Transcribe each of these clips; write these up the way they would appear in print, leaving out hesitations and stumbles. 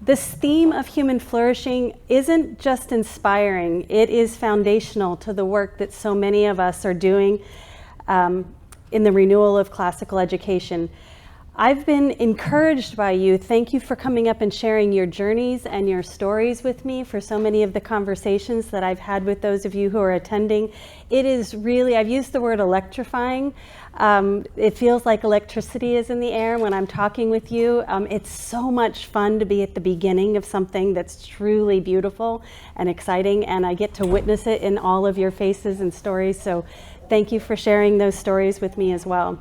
This theme of human flourishing isn't just inspiring, it is foundational to the work that so many of us are doing in the renewal of classical education. I've been encouraged by you. Thank you for coming up and sharing your journeys and your stories with me for so many of the conversations that I've had with those of you who are attending. It is really, I've used the word electrifying. It feels like electricity is in the air when I'm talking with you. It's so much fun to be at the beginning of something that's truly beautiful and exciting, and I get to witness it in all of your faces and stories. So thank you for sharing those stories with me as well.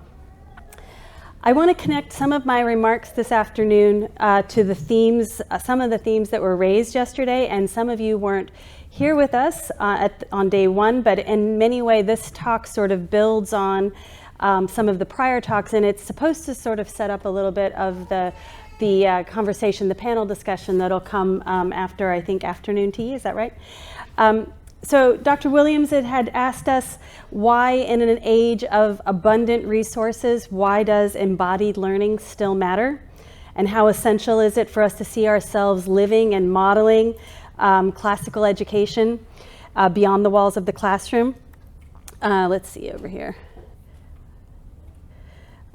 I want to connect some of my remarks this afternoon to the themes, some of the themes that were raised yesterday, and some of you weren't here with us on day one, but in many ways this talk sort of builds on some of the prior talks, and it's supposed to sort of set up a little bit of the conversation, the panel discussion that'll come after, I think, afternoon tea. Is that right? So Dr. Williams had asked us why in an age of abundant resources, why does embodied learning still matter? And how essential is it for us to see ourselves living and modeling classical education beyond the walls of the classroom? Let's see over here.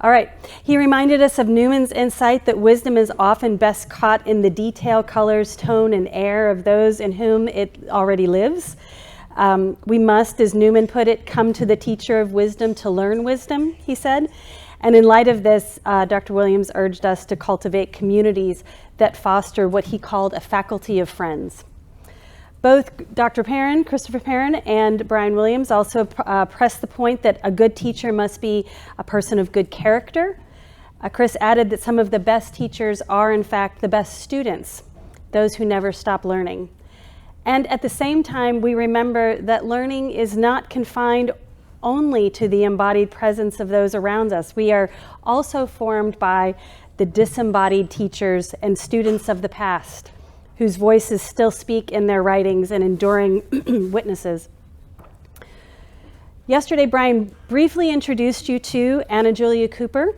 All right, he reminded us of Newman's insight that wisdom is often best caught in the detail, colors, tone, and air of those in whom it already lives. We must, as Newman put it, come to the teacher of wisdom to learn wisdom, he said. And in light of this, Dr. Williams urged us to cultivate communities that foster what he called a faculty of friends. Both Dr. Perrin, Christopher Perrin, and Brian Williams also pressed the point that a good teacher must be a person of good character. Chris added that some of the best teachers are, in fact, the best students, those who never stop learning. And at the same time, we remember that learning is not confined only to the embodied presence of those around us. We are also formed by the disembodied teachers and students of the past, whose voices still speak in their writings and enduring witnesses. Yesterday, Brian briefly introduced you to Anna Julia Cooper.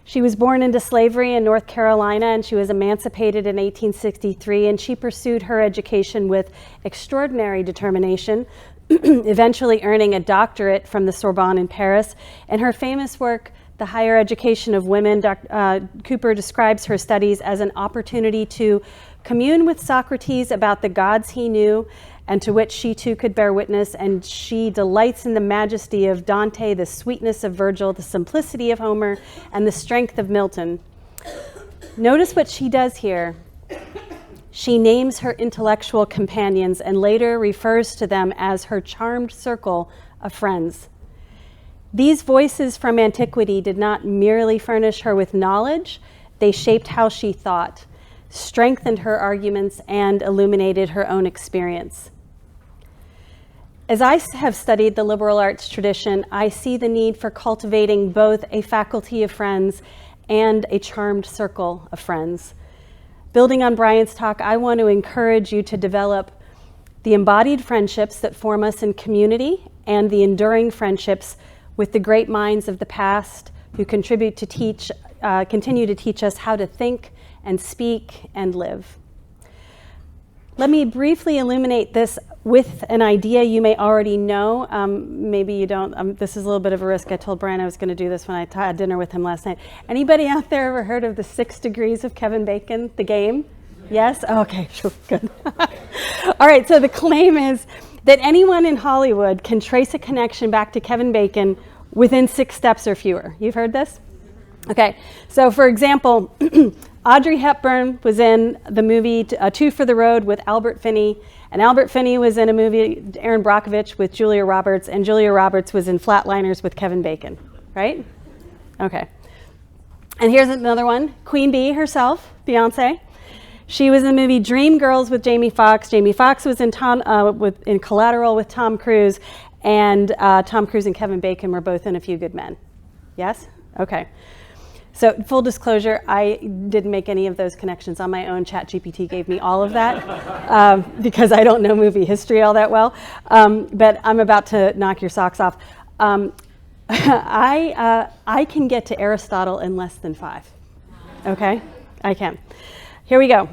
She was born into slavery in North Carolina, and she was emancipated in 1863, and she pursued her education with extraordinary determination, eventually earning a doctorate from the Sorbonne in Paris. And her famous work, The Higher Education of Women, Cooper describes her studies as an opportunity to commune with Socrates about the gods he knew and to which she too could bear witness, and she delights in the majesty of Dante, the sweetness of Virgil, the simplicity of Homer, and the strength of Milton. Notice what she does here. She names her intellectual companions and later refers to them as her charmed circle of friends. These voices from antiquity did not merely furnish her with knowledge, they shaped how she thought, strengthened her arguments, and illuminated her own experience. As I have studied the liberal arts tradition, I see the need for cultivating both a faculty of friends and a charmed circle of friends. Building on Brian's talk, I want to encourage you to develop the embodied friendships that form us in community and the enduring friendships with the great minds of the past who continue to teach us how to think and speak and live. Let me briefly illuminate this with an idea you may already know. Maybe you don't. This is a little bit of a risk. I told Brian I was going to do this when I had dinner with him last night. Anybody out there ever heard of the 6 Degrees of Kevin Bacon, the game? Yes? Okay, sure, good. All right, so the claim is that anyone in Hollywood can trace a connection back to Kevin Bacon within 6 steps or fewer. You've heard this? Okay, so for example, Audrey Hepburn was in the movie Two for the Road with Albert Finney, and Albert Finney was in a movie, Aaron Brockovich, with Julia Roberts, and Julia Roberts was in Flatliners with Kevin Bacon, right? Okay. And here's another one, Queen Bee herself, Beyonce. She was in the movie Dreamgirls with Jamie Foxx. Jamie Foxx was in Collateral with Tom Cruise, and Tom Cruise and Kevin Bacon were both in A Few Good Men. Yes? Okay. So full disclosure, I didn't make any of those connections on my own. ChatGPT gave me all of that because I don't know movie history all that well. But I'm about to knock your socks off. I can get to Aristotle in less than 5. Okay? I can. Here we go.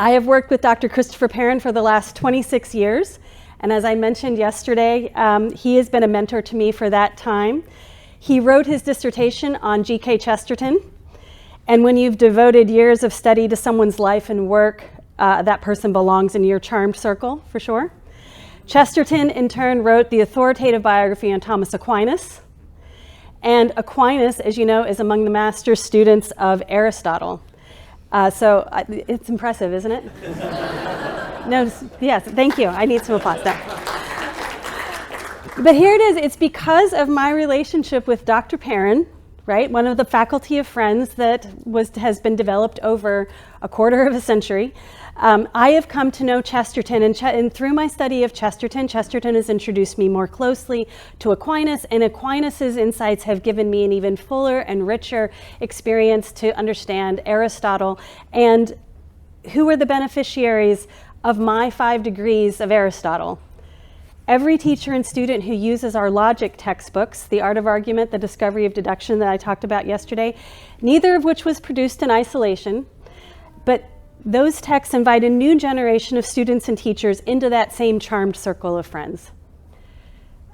I have worked with Dr. Christopher Perrin for the last 26 years, and as I mentioned yesterday, he has been a mentor to me for that time. He wrote his dissertation on G.K. Chesterton, and when you've devoted years of study to someone's life and work, that person belongs in your charmed circle, for sure. Chesterton, in turn, wrote the authoritative biography on Thomas Aquinas, and Aquinas, as you know, is among the master students of Aristotle. So it's impressive, isn't it? No, yes, thank you. I need some applause now. But here it is. It's because of my relationship with Dr. Perrin, right? One of the faculty of friends that has been developed over a quarter of a century. I have come to know Chesterton, and through my study of Chesterton has introduced me more closely to Aquinas, and Aquinas's insights have given me an even fuller and richer experience to understand Aristotle and who are the beneficiaries of my 5 degrees of Aristotle. Every teacher and student who uses our logic textbooks, The Art of Argument, The Discovery of Deduction that I talked about yesterday, neither of which was produced in isolation, but those texts invite a new generation of students and teachers into that same charmed circle of friends.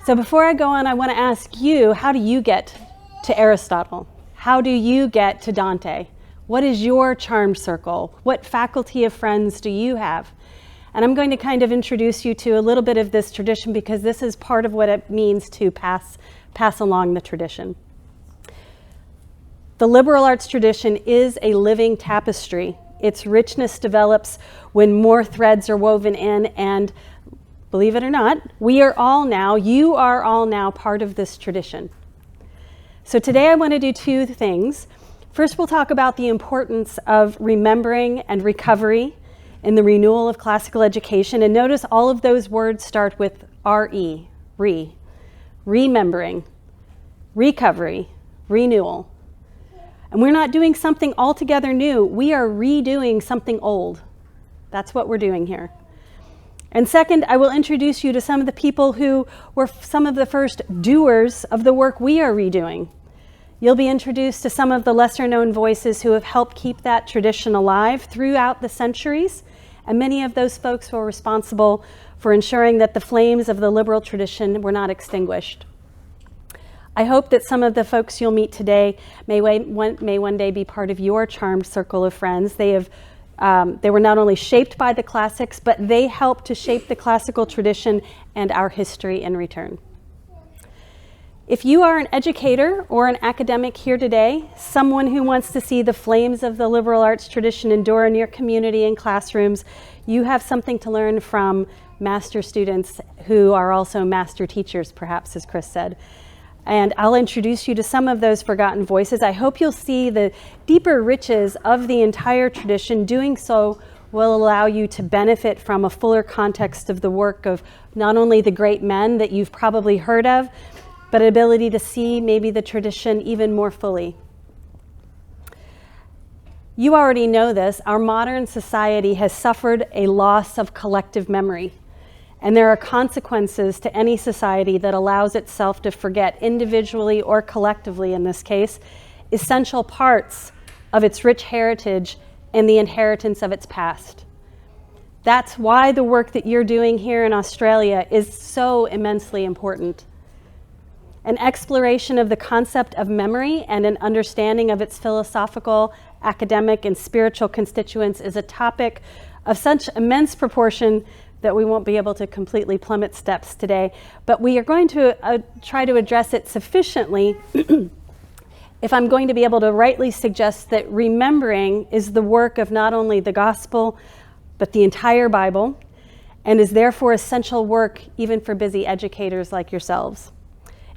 So before I go on, I want to ask you, how do you get to Aristotle? How do you get to Dante? What is your charmed circle? What faculty of friends do you have? And I'm going to kind of introduce you to a little bit of this tradition because this is part of what it means to pass along the tradition. The liberal arts tradition is a living tapestry. Its richness develops when more threads are woven in, and believe it or not, you are all now part of this tradition. So today I want to do 2 things. First, we'll talk about the importance of remembering and recovery in the renewal of classical education. And notice all of those words start with R-E, remembering, recovery, renewal. And we're not doing something altogether new. We are redoing something old. That's what we're doing here. And second, I will introduce you to some of the people who were some of the first doers of the work we are redoing. You'll be introduced to some of the lesser known voices who have helped keep that tradition alive throughout the centuries. And many of those folks were responsible for ensuring that the flames of the liberal tradition were not extinguished. I hope that some of the folks you'll meet today may one day be part of your charmed circle of friends. They were not only shaped by the classics, but they helped to shape the classical tradition and our history in return. If you are an educator or an academic here today, someone who wants to see the flames of the liberal arts tradition endure in your community and classrooms, you have something to learn from master students who are also master teachers, perhaps, as Chris said. And I'll introduce you to some of those forgotten voices. I hope you'll see the deeper riches of the entire tradition. Doing so will allow you to benefit from a fuller context of the work of not only the great men that you've probably heard of, but an ability to see maybe the tradition even more fully. You already know this. Our modern society has suffered a loss of collective memory. And there are consequences to any society that allows itself to forget, individually or collectively in this case, essential parts of its rich heritage and the inheritance of its past. That's why the work that you're doing here in Australia is so immensely important. An exploration of the concept of memory and an understanding of its philosophical, academic, and spiritual constituents is a topic of such immense proportion that we won't be able to completely plummet steps today, but we are going to try to address it sufficiently if I'm going to be able to rightly suggest that remembering is the work of not only the gospel, but the entire Bible, and is therefore essential work even for busy educators like yourselves.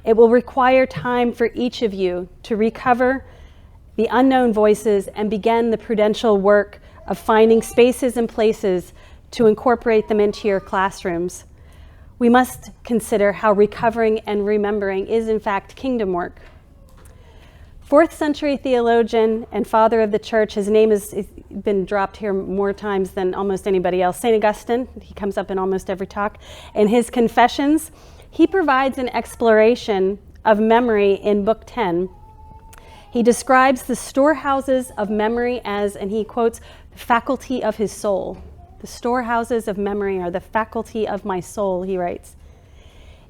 It will require time for each of you to recover the unknown voices and begin the prudential work of finding spaces and places to incorporate them into your classrooms. We must consider how recovering and remembering is in fact kingdom work. 4th century theologian and father of the church, his name has been dropped here more times than almost anybody else, St. Augustine. He comes up in almost every talk. In his Confessions, he provides an exploration of memory in Book 10. He describes the storehouses of memory as, and he quotes, the faculty of his soul. The storehouses of memory are the faculty of my soul, he writes.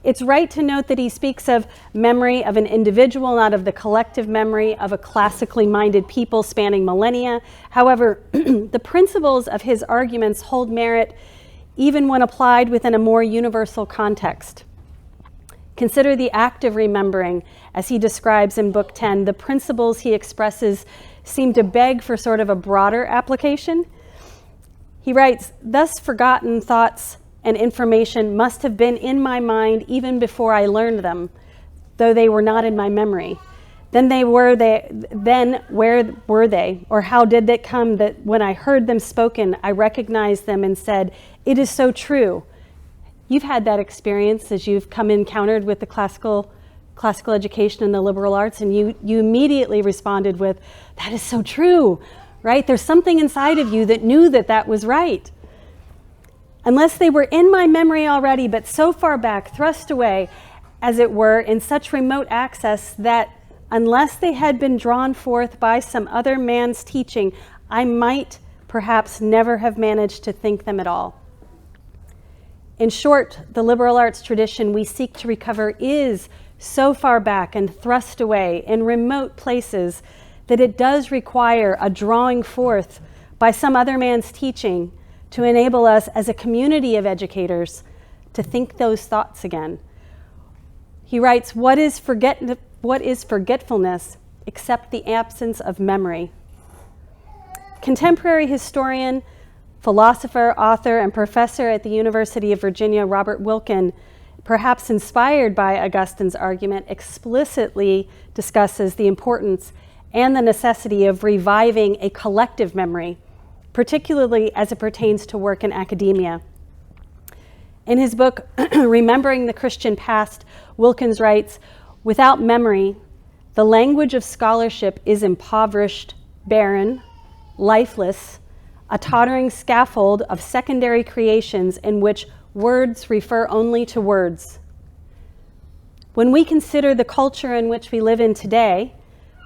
It's right to note that he speaks of memory of an individual, not of the collective memory of a classically minded people spanning millennia. However, the principles of his arguments hold merit even when applied within a more universal context. Consider the act of remembering, as he describes in Book 10. The principles he expresses seem to beg for sort of a broader application. He writes, "Thus forgotten thoughts and information must have been in my mind even before I learned them, though they were not in my memory. Then where were they? Or how did it come that when I heard them spoken, I recognized them and said, 'It is so true'?" You've had that experience as you've come encountered with the classical education and the liberal arts, and you immediately responded with, "That is so true," right? There's something inside of you that knew that that was right. Unless they were in my memory already, but so far back, thrust away, as it were, in such remote access that unless they had been drawn forth by some other man's teaching, I might perhaps never have managed to think them at all. In short, the liberal arts tradition we seek to recover is so far back and thrust away in remote places that it does require a drawing forth by some other man's teaching to enable us as a community of educators to think those thoughts again. He writes, what is forgetfulness except the absence of memory? Contemporary historian, philosopher, author, and professor at the University of Virginia, Robert Wilkin, perhaps inspired by Augustine's argument, explicitly discusses the importance and the necessity of reviving a collective memory, particularly as it pertains to work in academia. In his book, Remembering the Christian Past, Wilkins writes, "Without memory, the language of scholarship is impoverished, barren, lifeless, a tottering scaffold of secondary creations in which words refer only to words." When we consider the culture in which we live in today,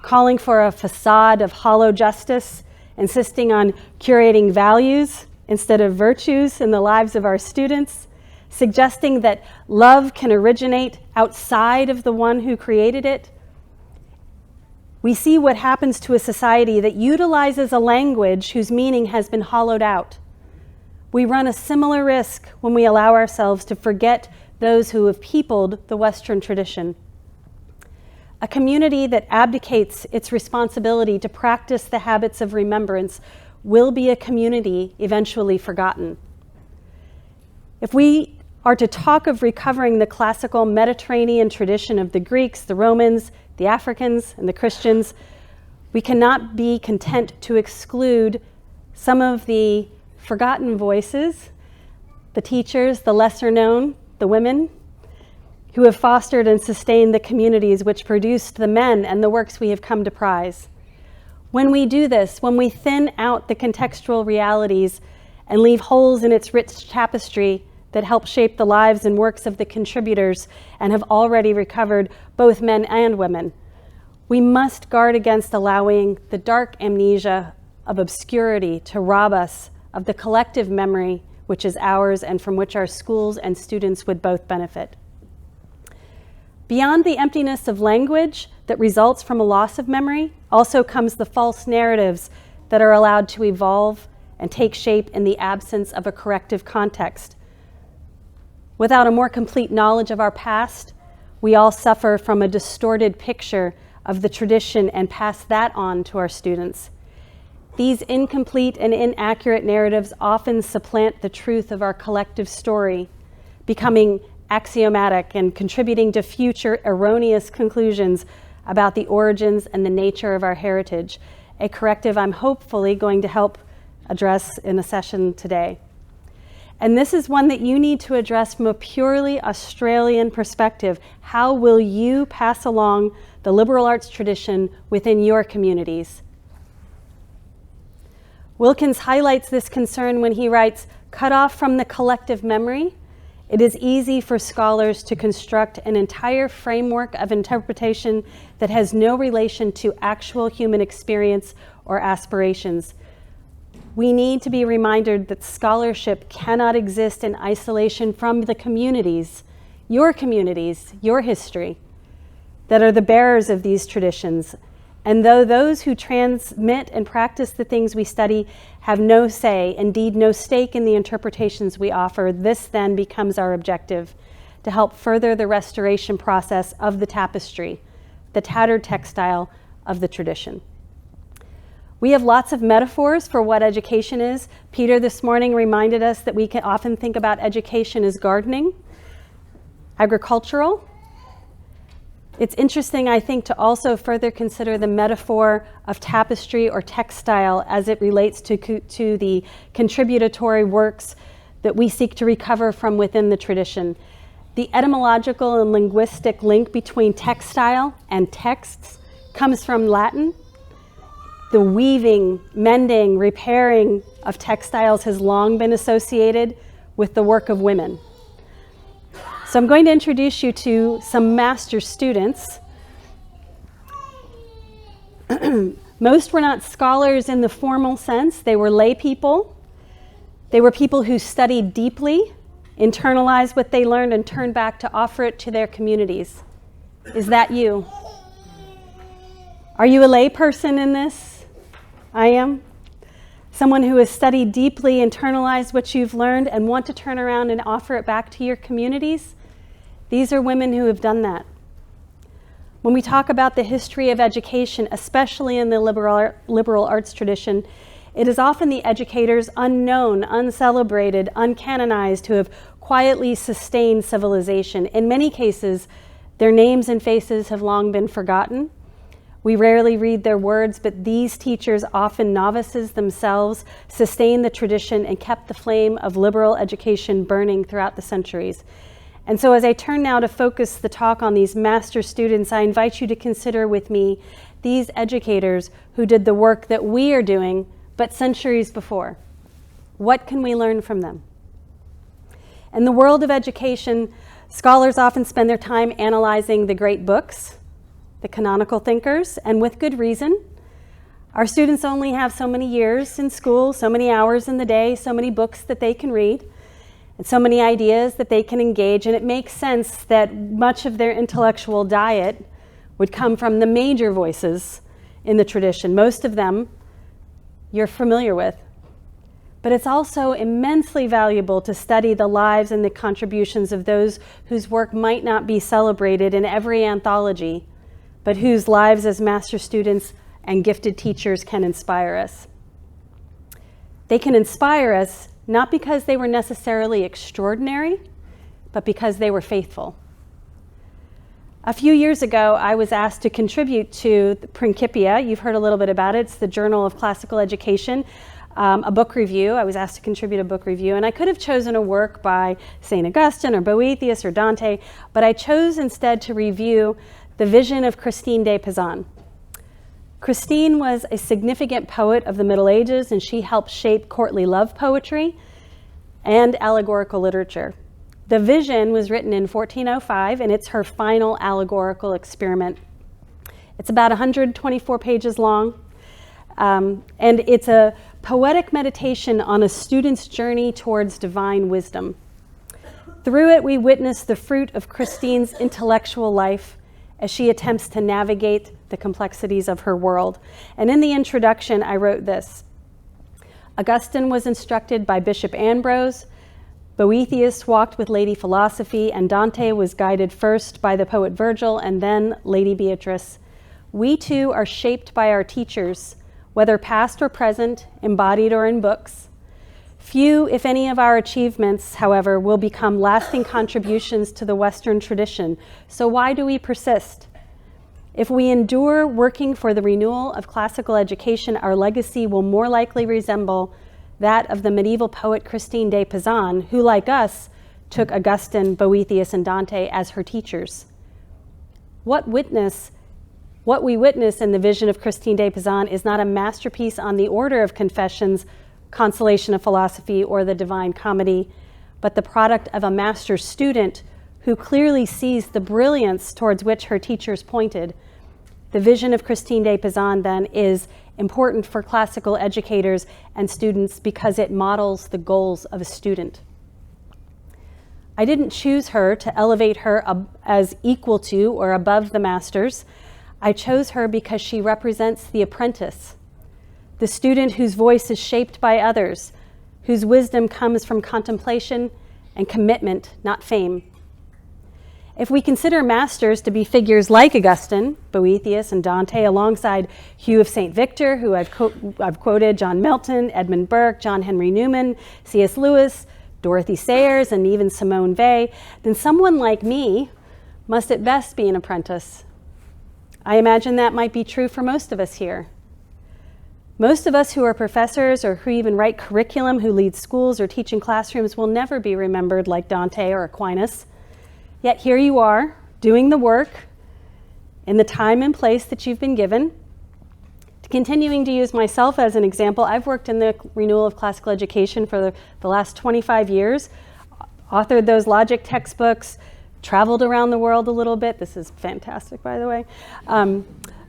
calling for a facade of hollow justice, insisting on curating values instead of virtues in the lives of our students, suggesting that love can originate outside of the one who created it, we see what happens to a society that utilizes a language whose meaning has been hollowed out. We run a similar risk when we allow ourselves to forget those who have peopled the Western tradition. A community that abdicates its responsibility to practice the habits of remembrance will be a community eventually forgotten. If we are to talk of recovering the classical Mediterranean tradition of the Greeks, the Romans, the Africans, and the Christians, we cannot be content to exclude some of the forgotten voices, the teachers, the lesser known, the women, who have fostered and sustained the communities which produced the men and the works we have come to prize. When we do this, when we thin out the contextual realities and leave holes in its rich tapestry that help shape the lives and works of the contributors and have already recovered both men and women, we must guard against allowing the dark amnesia of obscurity to rob us of the collective memory which is ours and from which our schools and students would both benefit. Beyond the emptiness of language that results from a loss of memory also comes the false narratives that are allowed to evolve and take shape in the absence of a corrective context. Without a more complete knowledge of our past, we all suffer from a distorted picture of the tradition and pass that on to our students. These incomplete and inaccurate narratives often supplant the truth of our collective story, becoming axiomatic and contributing to future erroneous conclusions about the origins and the nature of our heritage, a corrective I'm hopefully going to help address in a session today. And this is one that you need to address from a purely Australian perspective. How will you pass along the liberal arts tradition within your communities? Wilkins highlights this concern when he writes, "Cut off from the collective memory, it is easy for scholars to construct an entire framework of interpretation that has no relation to actual human experience or aspirations. we need to be reminded that scholarship cannot exist in isolation from the communities, your history, that are the bearers of these traditions. And though those who transmit and practice the things we study have no say, indeed no stake in the interpretations we offer, this then becomes our objective, to help further the restoration process of the tapestry, the tattered textile of the tradition. We have lots of metaphors for what education is. Peter this morning reminded us that we can often think about education as gardening, agricultural. It's interesting, I think, to also further consider the metaphor of tapestry or textile as it relates to the contributory works that we seek to recover from within the tradition. The etymological and linguistic link between textile and texts comes from Latin. The weaving, mending, repairing of textiles has long been associated with the work of women. So I'm going to introduce you to some master students. Most were not scholars in the formal sense. They were lay people. They were people who studied deeply, internalized what they learned, and turned back to offer it to their communities. Is that you? Are you a lay person in this? I am. Someone who has studied deeply, internalized what you've learned, and want to turn around and offer it back to your communities? These are women who have done that. When we talk about the history of education, especially in the liberal arts tradition, it is often the educators unknown, uncelebrated, uncanonized who have quietly sustained civilization. In many cases, their names and faces have long been forgotten. We rarely read their words, but these teachers, often novices themselves, sustained the tradition and kept the flame of liberal education burning throughout the centuries. And so as I turn now to focus the talk on these master students, I invite you to consider with me these educators who did the work that we are doing, but centuries before. What can we learn from them? In the world of education, scholars often spend their time analyzing the great books, the canonical thinkers, and with good reason. Our students only have so many years in school, so many hours in the day, so many books that they can read, and so many ideas that they can engage, and it makes sense that much of their intellectual diet would come from the major voices in the tradition. Most of them you're familiar with. But it's also immensely valuable to study the lives and the contributions of those whose work might not be celebrated in every anthology, but whose lives as master students and gifted teachers can inspire us. They can inspire us not because they were necessarily extraordinary, but because they were faithful. A few years ago, I was asked to contribute to the Principia. You've heard a little bit about it. It's the Journal of Classical Education, a book review. I was asked to contribute a book review, and I could have chosen a work by St. Augustine or Boethius or Dante, but I chose instead to review the vision of Christine de Pizan. Christine was a significant poet of the Middle Ages, and she helped shape courtly love poetry and allegorical literature. The Vision was written in 1405, and it's her final allegorical experiment. It's about 124 pages long, and it's a poetic meditation on a student's journey towards divine wisdom. Through it, we witness the fruit of Christine's intellectual life as she attempts to navigate the complexities of her world. And in the introduction, I wrote this: Augustine was instructed by Bishop Ambrose, Boethius walked with Lady Philosophy, and Dante was guided first by the poet Virgil and then Lady Beatrice. We too are shaped by our teachers, whether past or present, embodied or in books. Few, if any, of our achievements, however, will become lasting contributions to the Western tradition. So why do we persist? If we endure working for the renewal of classical education, our legacy will more likely resemble that of the medieval poet Christine de Pizan, who, like us, took Augustine, Boethius, and Dante as her teachers. What we witness in the vision of Christine de Pizan is not a masterpiece on the order of Confessions, Consolation of Philosophy, or the Divine Comedy, but the product of a master student who clearly sees the brilliance towards which her teachers pointed The vision of Christine de Pizan then is important for classical educators and students because it models the goals of a student. I didn't choose her to elevate her as equal to or above the masters. I chose her because she represents the apprentice, the student whose voice is shaped by others, whose wisdom comes from contemplation and commitment, not fame. If we consider masters to be figures like Augustine, Boethius, and Dante, alongside Hugh of St. Victor, who I've quoted, John Milton, Edmund Burke, John Henry Newman, C.S. Lewis, Dorothy Sayers, and even Simone Weil, then someone like me must at best be an apprentice. I imagine that might be true for most of us here. Most of us who are professors or who even write curriculum, who lead schools or teach in classrooms, will never be remembered like Dante or Aquinas. Yet here you are, doing the work in the time and place that you've been given. Continuing to use myself as an example, I've worked in the renewal of classical education for the last 25 years, authored those logic textbooks, traveled around the world a little bit. This is fantastic, by the way.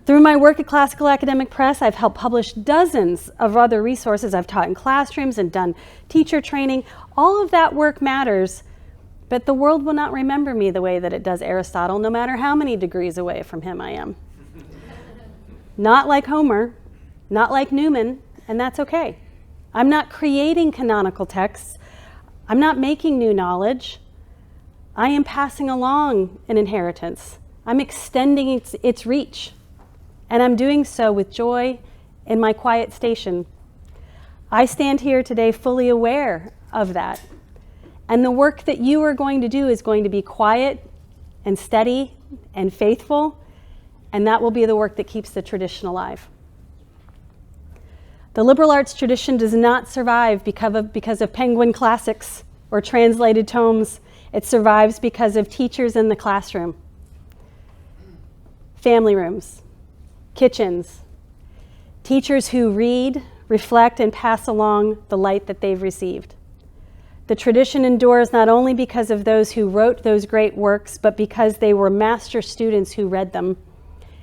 Through my work at Classical Academic Press, I've helped publish dozens of other resources. I've taught in classrooms and done teacher training. All of that work matters, but the world will not remember me the way that it does Aristotle, no matter how many degrees away from him I am. Not like Homer, not like Newman, and that's okay. I'm not creating canonical texts. I'm not making new knowledge. I am passing along an inheritance. I'm extending its reach, and I'm doing so with joy in my quiet station. I stand here today fully aware of that. And the work that you are going to do is going to be quiet and steady and faithful, and that will be the work that keeps the tradition alive. The liberal arts tradition does not survive because of Penguin classics or translated tomes. It survives because of teachers in the classroom, family rooms, kitchens, teachers who read, reflect, and pass along the light that they've received. The tradition endures not only because of those who wrote those great works, but because they were master students who read them,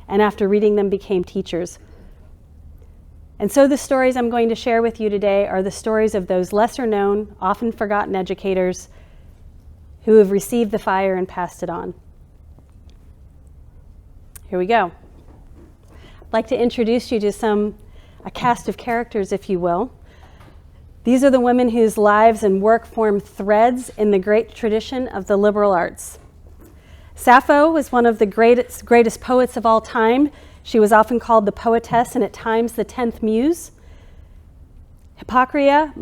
and after reading them became teachers. And so the stories I'm going to share with you today are the stories of those lesser known, often forgotten educators who have received the fire and passed it on. Here we go. I'd like to introduce you to a cast of characters, if you will. These are the women whose lives and work form threads in the great tradition of the liberal arts. Sappho was one of the greatest poets of all time. She was often called the poetess and at times the 10th muse. Hippocria,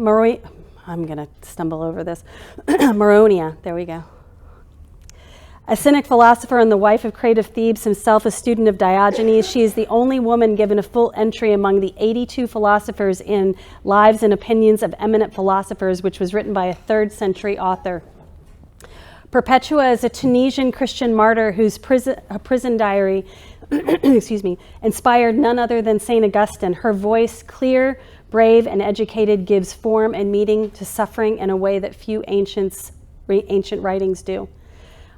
I'm going to stumble over this. Moronia, there we go. A Cynic philosopher and the wife of creative Thebes, himself a student of Diogenes, she is the only woman given a full entry among the 82 philosophers in Lives and Opinions of Eminent Philosophers, which was written by a 3rd century author. Perpetua is a Tunisian Christian martyr whose prison diary inspired none other than St. Augustine. Her voice, clear, brave, and educated, gives form and meaning to suffering in a way that few ancient writings do.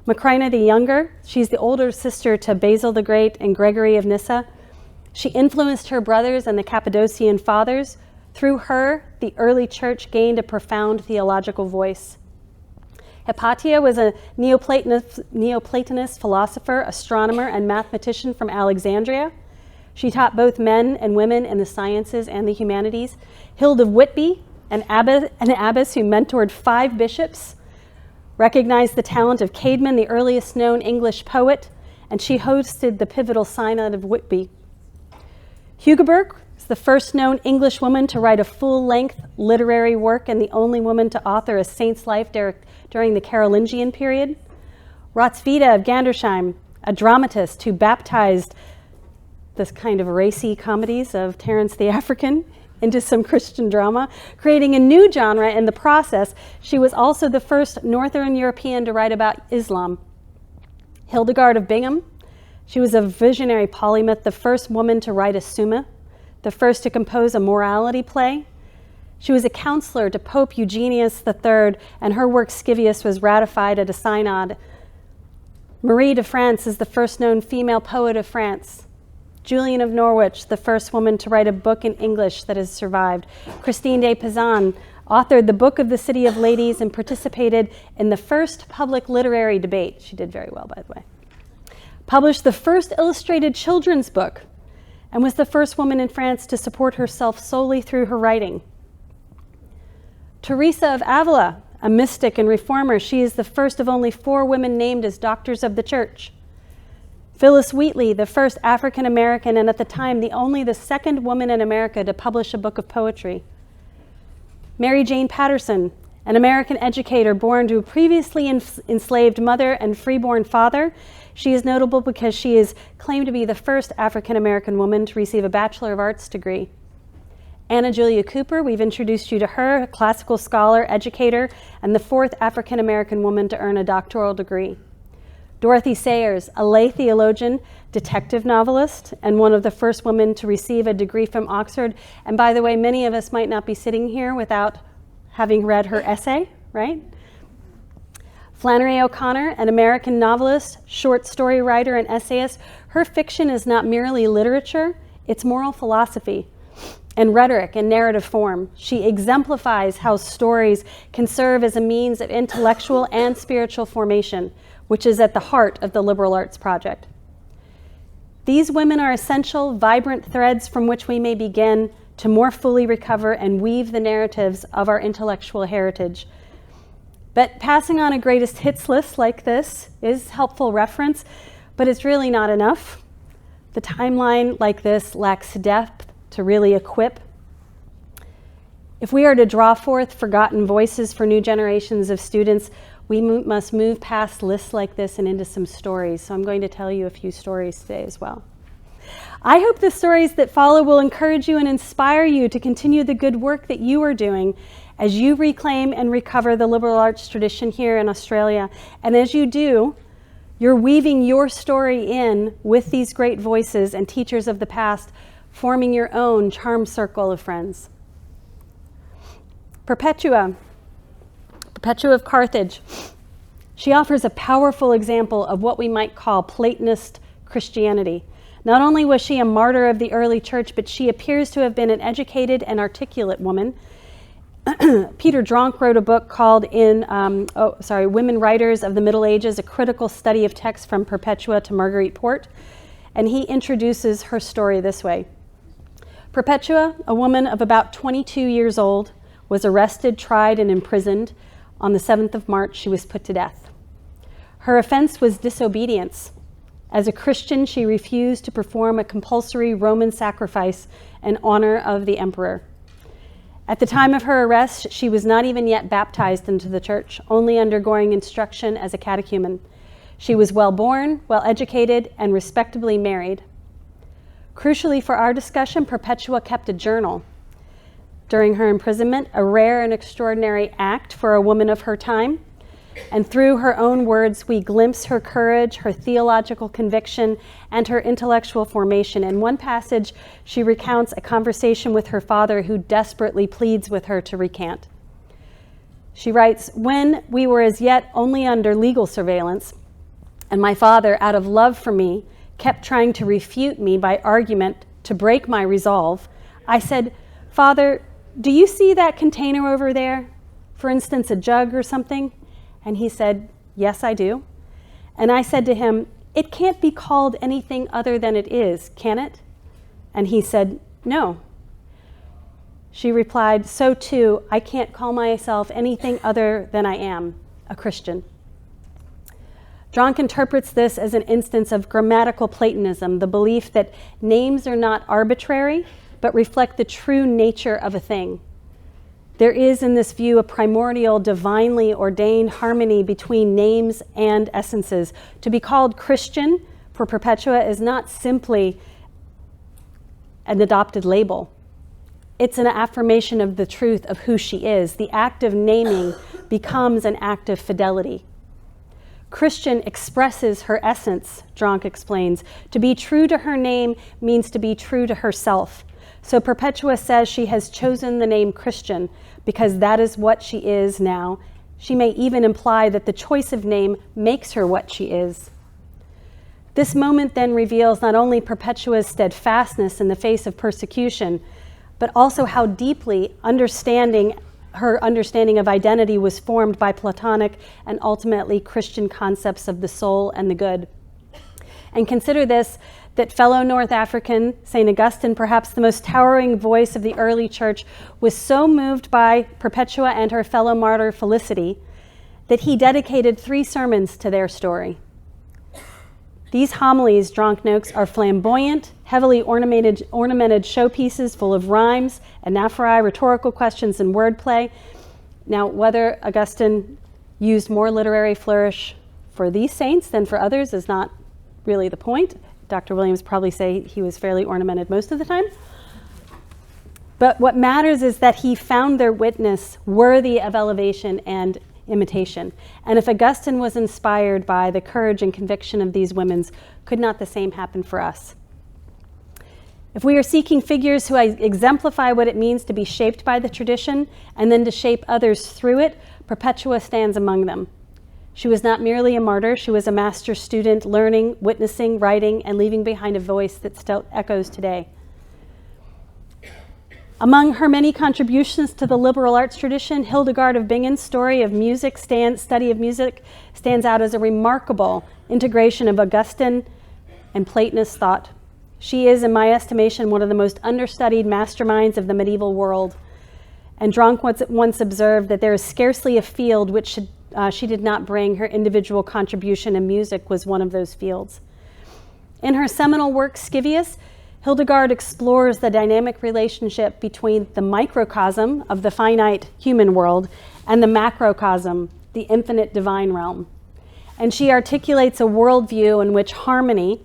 Macrina the Younger, she's the older sister to Basil the Great and Gregory of Nyssa. She influenced her brothers and the Cappadocian fathers. Through her, the early church gained a profound theological voice. Hypatia was a Neoplatonist philosopher, astronomer, and mathematician from Alexandria. She taught both men and women in the sciences and the humanities. Hilda of Whitby, an abbess who mentored 5 bishops, recognized the talent of Caedmon, the earliest known English poet, and she hosted the pivotal Synod of Whitby. Hugelberg is the first known English woman to write a full-length literary work and the only woman to author a saint's life during the Carolingian period. Ratsvita of Gandersheim, a dramatist who baptized this kind of racy comedies of Terence the African into some Christian drama, creating a new genre in the process. She was also the first Northern European to write about Islam. Hildegard of Bingen, she was a visionary polymath, the first woman to write a Summa, the first to compose a morality play. She was a counselor to Pope Eugenius III, and her work Scivias was ratified at a synod. Marie de France is the first known female poet of France. Julian of Norwich, the first woman to write a book in English that has survived. Christine de Pizan authored the Book of the City of Ladies and participated in the first public literary debate. She did very well, by the way. Published the first illustrated children's book and was the first woman in France to support herself solely through her writing. Teresa of Avila, a mystic and reformer, she is the first of only 4 women named as doctors of the church. Phyllis Wheatley, the first African American and at the time only the second woman in America to publish a book of poetry. Mary Jane Patterson, an American educator born to a previously enslaved mother and freeborn father. She is notable because she is claimed to be the first African American woman to receive a Bachelor of Arts degree. Anna Julia Cooper, we've introduced you to her, a classical scholar, educator, and the 4th African American woman to earn a doctoral degree. Dorothy Sayers, a lay theologian, detective novelist, and one of the first women to receive a degree from Oxford. And by the way, many of us might not be sitting here without having read her essay, right? Flannery O'Connor, an American novelist, short story writer, and essayist. Her fiction is not merely literature, it's moral philosophy and rhetoric and narrative form. She exemplifies how stories can serve as a means of intellectual and spiritual formation, which is at the heart of the liberal arts project. These women are essential, vibrant threads from which we may begin to more fully recover and weave the narratives of our intellectual heritage. But passing on a greatest hits list like this is helpful reference, but it's really not enough. The timeline like this lacks depth to really equip. If we are to draw forth forgotten voices for new generations of students, we must move past lists like this and into some stories. So I'm going to tell you a few stories today as well. I hope the stories that follow will encourage you and inspire you to continue the good work that you are doing as you reclaim and recover the liberal arts tradition here in Australia. And as you do, you're weaving your story in with these great voices and teachers of the past, forming your own charm circle of friends. Perpetua of Carthage. She offers a powerful example of what we might call Platonist Christianity. Not only was she a martyr of the early church, but she appears to have been an educated and articulate woman. Peter Dronk wrote a book called Women Writers of the Middle Ages, a critical study of texts from Perpetua to Marguerite Porte. And he introduces her story this way. Perpetua, a woman of about 22 years old, was arrested, tried, and imprisoned. On the 7th of March, she was put to death. Her offense was disobedience. As a Christian, she refused to perform a compulsory Roman sacrifice in honor of the emperor. At the time of her arrest, she was not even yet baptized into the church, only undergoing instruction as a catechumen. She was well-born, well-educated, and respectably married. Crucially for our discussion, Perpetua kept a journal. During her imprisonment, a rare and extraordinary act for a woman of her time. And through her own words, we glimpse her courage, her theological conviction, and her intellectual formation. In one passage, she recounts a conversation with her father who desperately pleads with her to recant. She writes, "When we were as yet only under legal surveillance, and my father, out of love for me, kept trying to refute me by argument to break my resolve, I said, 'Father, do you see that container over there? For instance, a jug or something?' And he said, 'Yes, I do.' And I said to him, 'It can't be called anything other than it is, can it?' And he said, 'No.' She replied, 'So too, I can't call myself anything other than I am, a Christian.'" Dronk interprets this as an instance of grammatical Platonism, the belief that names are not arbitrary, but reflect the true nature of a thing. There is in this view a primordial, divinely ordained harmony between names and essences. To be called Christian for Perpetua is not simply an adopted label. It's an affirmation of the truth of who she is. The act of naming becomes an act of fidelity. Christian expresses her essence, Dronk explains. To be true to her name means to be true to herself. So Perpetua says she has chosen the name Christian because that is what she is now. She may even imply that the choice of name makes her what she is. This moment then reveals not only Perpetua's steadfastness in the face of persecution, but also how deeply her understanding of identity was formed by Platonic and ultimately Christian concepts of the soul and the good. And consider this, that fellow North African, St. Augustine, perhaps the most towering voice of the early church, was so moved by Perpetua and her fellow martyr Felicity that he dedicated 3 sermons to their story. These homilies, Dronk notes, are flamboyant, heavily ornamented showpieces full of rhymes, anaphora, rhetorical questions, and wordplay. Now, whether Augustine used more literary flourish for these saints than for others is not really the point. Dr. Williams probably say he was fairly ornamented most of the time. But what matters is that he found their witness worthy of elevation and imitation. And if Augustine was inspired by the courage and conviction of these women, could not the same happen for us? If we are seeking figures who exemplify what it means to be shaped by the tradition and then to shape others through it, Perpetua stands among them. She was not merely a martyr, she was a master student, learning, witnessing, writing, and leaving behind a voice that still echoes today. Among her many contributions to the liberal arts tradition, Hildegard of Bingen's study of music stands out as a remarkable integration of Augustine and Platonist thought. She is, in my estimation, one of the most understudied masterminds of the medieval world. And Dronk once observed that there is scarcely a field which she did not bring. Her individual contribution, and music was one of those fields. In her seminal work, Scivias, Hildegard explores the dynamic relationship between the microcosm of the finite human world and the macrocosm, the infinite divine realm. And she articulates a worldview in which harmony,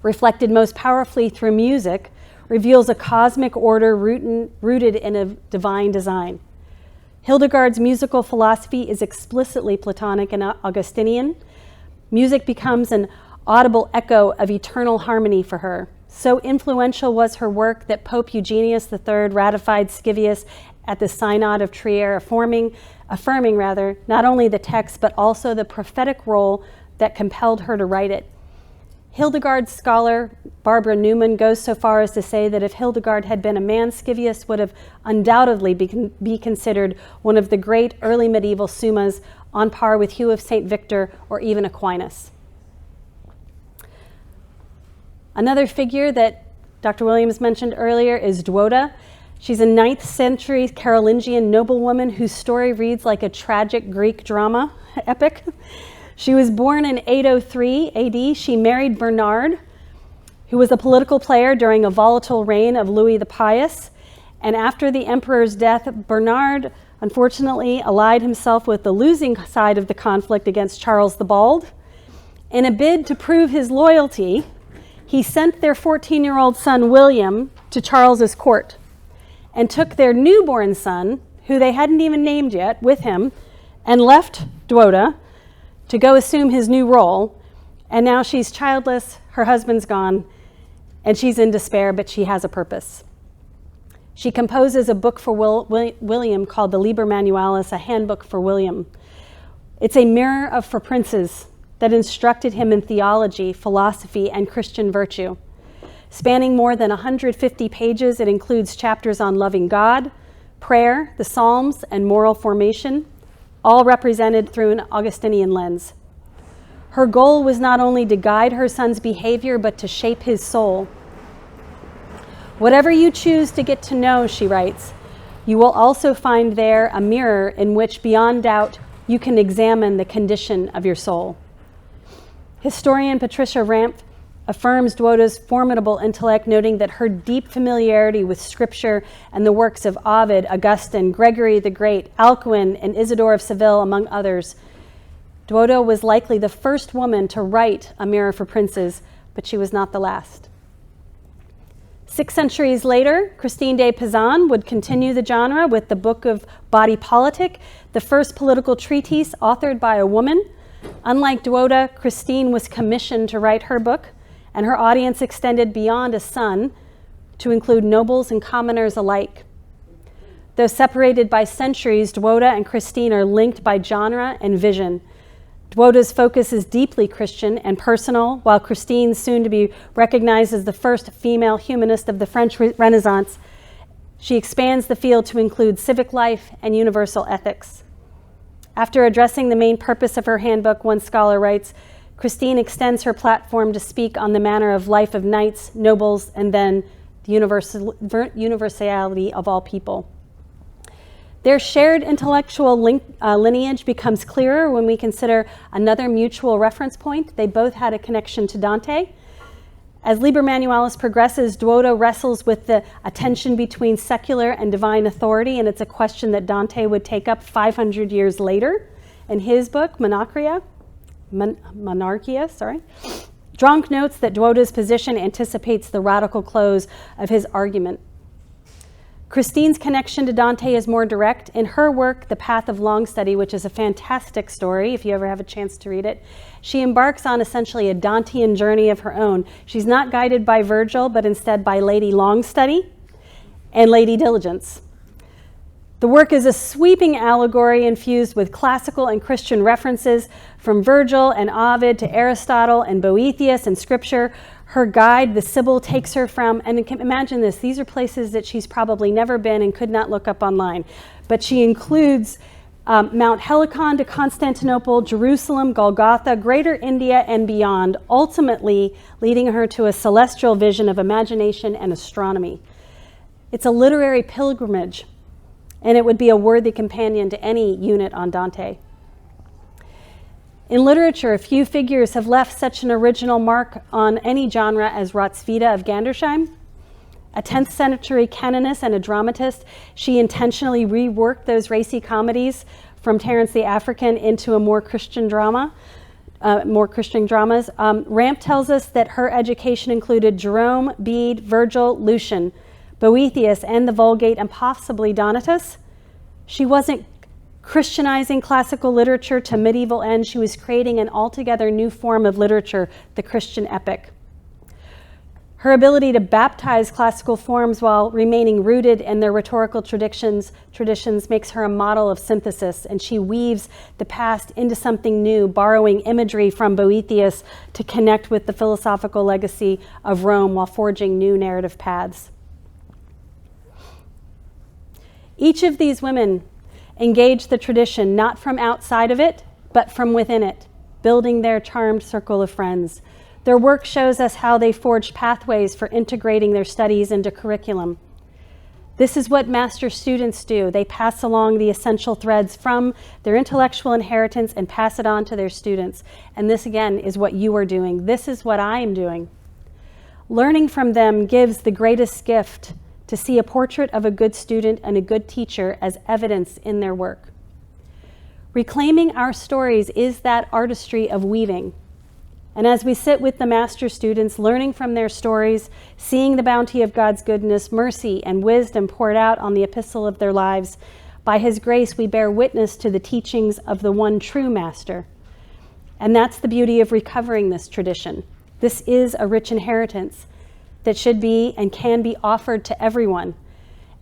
reflected most powerfully through music, reveals a cosmic order rooted in a divine design. Hildegard's musical philosophy is explicitly Platonic and Augustinian. Music becomes an audible echo of eternal harmony for her. So influential was her work that Pope Eugenius III ratified Scivias at the Synod of Trier, affirming not only the text but also the prophetic role that compelled her to write it. Hildegard's scholar Barbara Newman goes so far as to say that if Hildegard had been a man, Scivias would have undoubtedly be considered one of the great early medieval summas, on par with Hugh of St. Victor or even Aquinas. Another figure that Dr. Williams mentioned earlier is Duoda. She's a 9th century Carolingian noblewoman whose story reads like a tragic Greek drama epic. She was born in 803 AD. She married Bernard, who was a political player during a volatile reign of Louis the Pious. And after the emperor's death, Bernard unfortunately allied himself with the losing side of the conflict against Charles the Bald. In a bid to prove his loyalty, he sent their 14-year-old son, William, to Charles's court and took their newborn son, who they hadn't even named yet, with him and left Duoda to go assume his new role. And now she's childless, her husband's gone, and she's in despair, but she has a purpose. She composes a book for William called the Liber Manualis, a handbook for William. It's a mirror for princes that instructed him in theology, philosophy, and Christian virtue. Spanning more than 150 pages, it includes chapters on loving God, prayer, the Psalms, and moral formation, all represented through an Augustinian lens. Her goal was not only to guide her son's behavior, but to shape his soul. Whatever you choose to get to know, she writes, you will also find there a mirror in which, beyond doubt, you can examine the condition of your soul. Historian Patricia Rampf affirms Duoda's formidable intellect, noting that her deep familiarity with scripture and the works of Ovid, Augustine, Gregory the Great, Alcuin, and Isidore of Seville, among others. Duoda was likely the first woman to write A Mirror for Princes, but she was not the last. 6 centuries later, Christine de Pizan would continue the genre with the Book of Body Politic, the first political treatise authored by a woman. Unlike Duoda, Christine was commissioned to write her book, and her audience extended beyond a son to include nobles and commoners alike. Though separated by centuries, Duoda and Christine are linked by genre and vision. Duoda's focus is deeply Christian and personal, while Christine's soon to be recognized as the first female humanist of the French Renaissance. She expands the field to include civic life and universal ethics. After addressing the main purpose of her handbook, one scholar writes, Christine extends her platform to speak on the manner of life of knights, nobles, and then the universality of all people. Their shared intellectual lineage becomes clearer when we consider another mutual reference point. They both had a connection to Dante. As Liber Manualis progresses, Duoda wrestles with the tension between secular and divine authority, and it's a question that Dante would take up 500 years later in his book, Monarchia. Dronk notes that Duoda's position anticipates the radical close of his argument. Christine's connection to Dante is more direct. In her work, The Path of Long Study, which is a fantastic story, if you ever have a chance to read it, she embarks on essentially a Dantean journey of her own. She's not guided by Virgil, but instead by Lady Longstudy and Lady Diligence. The work is a sweeping allegory infused with classical and Christian references from Virgil and Ovid to Aristotle and Boethius and Scripture. Her guide, the Sibyl, takes her from, and imagine this, these are places that she's probably never been and could not look up online, but she includes Mount Helicon to Constantinople, Jerusalem, Golgotha, Greater India, and beyond, ultimately leading her to a celestial vision of imagination and astronomy. It's a literary pilgrimage, and it would be a worthy companion to any unit on Dante. In literature, few figures have left such an original mark on any genre as Hrotsvita of Gandersheim. A 10th century canonist and a dramatist, she intentionally reworked those racy comedies from Terence the African into a more Christian dramas. Ramp tells us that her education included Jerome, Bede, Virgil, Lucian, Boethius, and the Vulgate, and possibly Donatus. She wasn't Christianizing classical literature to medieval ends. She was creating an altogether new form of literature, the Christian epic. Her ability to baptize classical forms while remaining rooted in their rhetorical traditions makes her a model of synthesis, and she weaves the past into something new, borrowing imagery from Boethius to connect with the philosophical legacy of Rome while forging new narrative paths. Each of these women engaged the tradition not from outside of it, but from within it, building their charmed circle of friends. Their work shows us how they forged pathways for integrating their studies into curriculum. This is what master students do. They pass along the essential threads from their intellectual inheritance and pass it on to their students. And this, again, is what you are doing. This is what I am doing. Learning from them gives the greatest gift, to see a portrait of a good student and a good teacher as evidence in their work. Reclaiming our stories is that artistry of weaving. And as we sit with the master students, learning from their stories, seeing the bounty of God's goodness, mercy, and wisdom poured out on the epistle of their lives, by His grace we bear witness to the teachings of the one true master. And that's the beauty of recovering this tradition. This is a rich inheritance that should be and can be offered to everyone.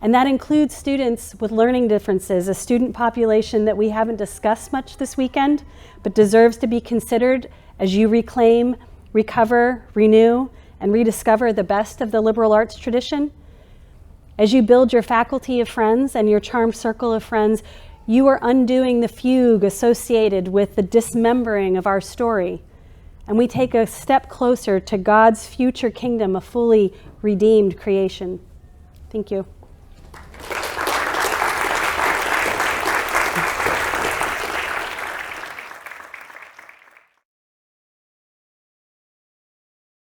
And that includes students with learning differences, a student population that we haven't discussed much this weekend, but deserves to be considered as you reclaim, recover, renew, and rediscover the best of the liberal arts tradition. As you build your faculty of friends and your charmed circle of friends, you are undoing the fugue associated with the dismembering of our story. And we take a step closer to God's future kingdom, a fully redeemed creation. Thank you.